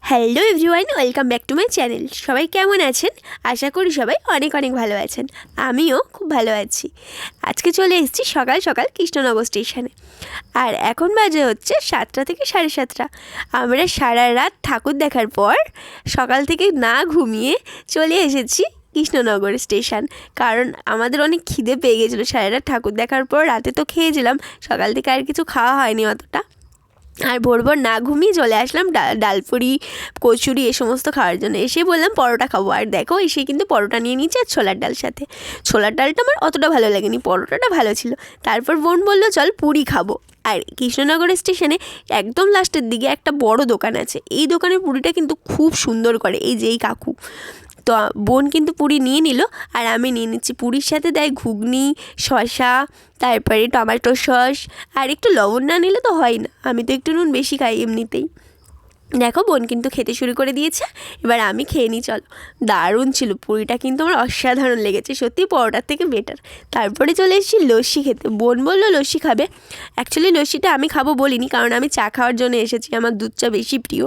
Hello everyone, welcome back to my channel. সবাই কেমন আছেন? আশা করি সবাই অনেক অনেক ভালো আছেন। আমিও খুব ভালো আছি। আজকে চলে এসেছি সকাল সকাল কৃষ্ণনগর স্টেশনে, আর এখন বাজে হচ্ছে 7টা থেকে 7:30। আমরা সারা রাত ঠাকুর দেখার পর সকাল থেকে না ঘুমিয়ে চলে এসেছি কৃষ্ণনগর স্টেশন, কারণ আমাদের অনেক খিদে পেয়ে গেছিলো। সারা রাত ঠাকুর দেখার পর রাতে তো খেয়েছিলাম, সকাল থেকে আর কিছু খাওয়া হয়নি অতটা। আর ভোর না ঘুমিয়ে চলে আসলাম ডালপুরি, কচুরি এ সমস্ত খাওয়ার জন্য। এসে বললাম পরোটা খাবো, আর দেখো এসে কিন্তু পরোটা নিয়ে নিচ্ছে আর ছোলার ডাল সাথে। ছোলার ডালটা আমার অতটা ভালো লাগেনি, পরোটাটা ভালো ছিল। তারপর বোন বললো চল পুরি খাবো। আর কৃষ্ণনগর স্টেশনে একদম লাস্টের দিকে একটা বড় দোকান আছে, এই দোকানের পুরিটা কিন্তু খুব সুন্দর করে, এই যে এই কাকু। তো বোন কিন্তু পুরি নিয়ে নিল, আর আমি নিয়ে নিচ্ছি। পুরির সাথে দেয় ঘুগনি, শসা, তারপরে টমেটো সস, আর একটু লবণ না নিলে তো হয় না। আমি তো একটু নুন বেশি খাই এমনিতেই। দেখো বোন কিন্তু খেতে শুরু করে দিয়েছে, এবার আমি খেয়ে নিই চলো। দারুণ ছিল পুরিটা, কিন্তু আমার অসাধারণ লেগেছে, সত্যি পরোটার থেকে বেটার। তারপরে চলে এসেছি লস্যি খেতে। বোন বললো লস্যি খাবে। অ্যাকচুয়ালি লস্যিটা আমি খাবো বলিনি, কারণ আমি চা খাওয়ার জন্য এসেছি, আমার দুধ চা বেশি প্রিয়।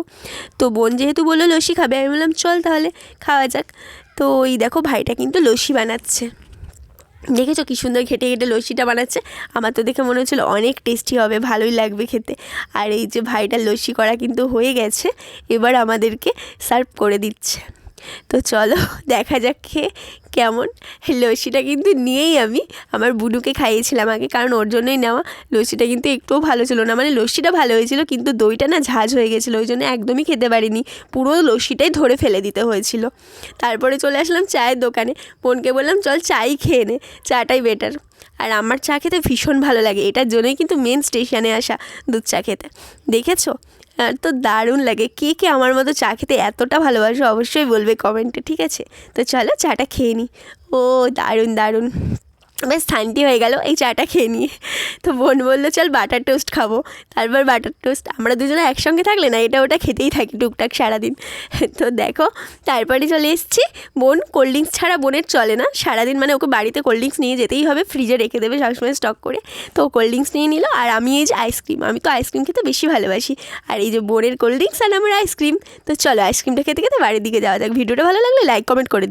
তো বোন যেহেতু বললো লস্যি খাবে, আমি বললাম চল তাহলে খাওয়া যাক। তো এই দেখো ভাইটা কিন্তু লস্যি বানাচ্ছে, দেখেছো কী সুন্দর ঘেটে ঘেটে লস্যিটা বানাচ্ছে। আমার তো দেখে মনে হচ্ছিলো অনেক টেস্টি হবে, ভালোই লাগবে খেতে। আর এই যে ভাইটার লস্যি করা কিন্তু হয়ে গেছে, এবার আমাদেরকে সার্ভ করে দিচ্ছে। তো চলো দেখা যাক খেয়ে কেমন। লস্যিটা কিন্তু নিয়েই আমি আমার বুনুকে খাইয়েছিলাম আগে, কারণ ওর জন্যই নেওয়া। লস্যিটা কিন্তু একটুও ভালো ছিল না, মানে লস্যিটা ভালো হয়েছিল কিন্তু দইটা না ঝাঁঝ হয়ে গেছিলো, ওই জন্য একদমই খেতে পারিনি, পুরো লস্যিটাই ধরে ফেলে দিতে হয়েছিল। তারপরে চলে আসলাম চায়ের দোকানে। বোনকে বললাম চল চাই খেয়ে নে, চাটাই বেটার। আর আমার চা খেতে ভীষণ ভালো লাগে, এটার জন্যই কিন্তু মেন স্টেশনে আসা দুধ চা খেতে। দেখেছো তো দারুণ লাগে। কে কে আমার মতো চা খেতে এতটা ভালোবাসো অবশ্যই বলবে কমেন্টে, ঠিক আছে? তো চলো চাটা খেয়ে নিই। ও দারুণ দারুণ, বেশ শান্তি হয়ে গেল এই চাটা খেয়ে নিয়ে। তো বোন বললো চল বাটার টোস্ট খাবো। তারপর বাটার টোস্ট আমরা দুজনে একসঙ্গে থাকলে না এটা ওটা খেতেই থাকি টুকটাক সারাদিন। তো দেখো তারপরে চলে এসেছি। বোন কোল্ড ড্রিঙ্কস ছাড়া বোনের চলে না সারাদিন, মানে ওকে বাড়িতে কোল্ড ড্রিঙ্কস নিয়ে যেতেই হবে, ফ্রিজে রেখে দেবে সবসময় স্টক করে। তো কোল্ড ড্রিঙ্কস নিয়ে নিল, আর আমি এই যে আইসক্রিম, আমি তো আইসক্রিম খেতে বেশি ভালোবাসি। আর এই যে বোনের কোল্ড ড্রিঙ্কস আর আমার আইসক্রিম। তো চলো আইসক্রিমটা খেতে খেতে বাড়ির দিকে যাওয়া যাক। ভিডিওটা ভালো লাগলে লাইক কমেন্ট করে দিও।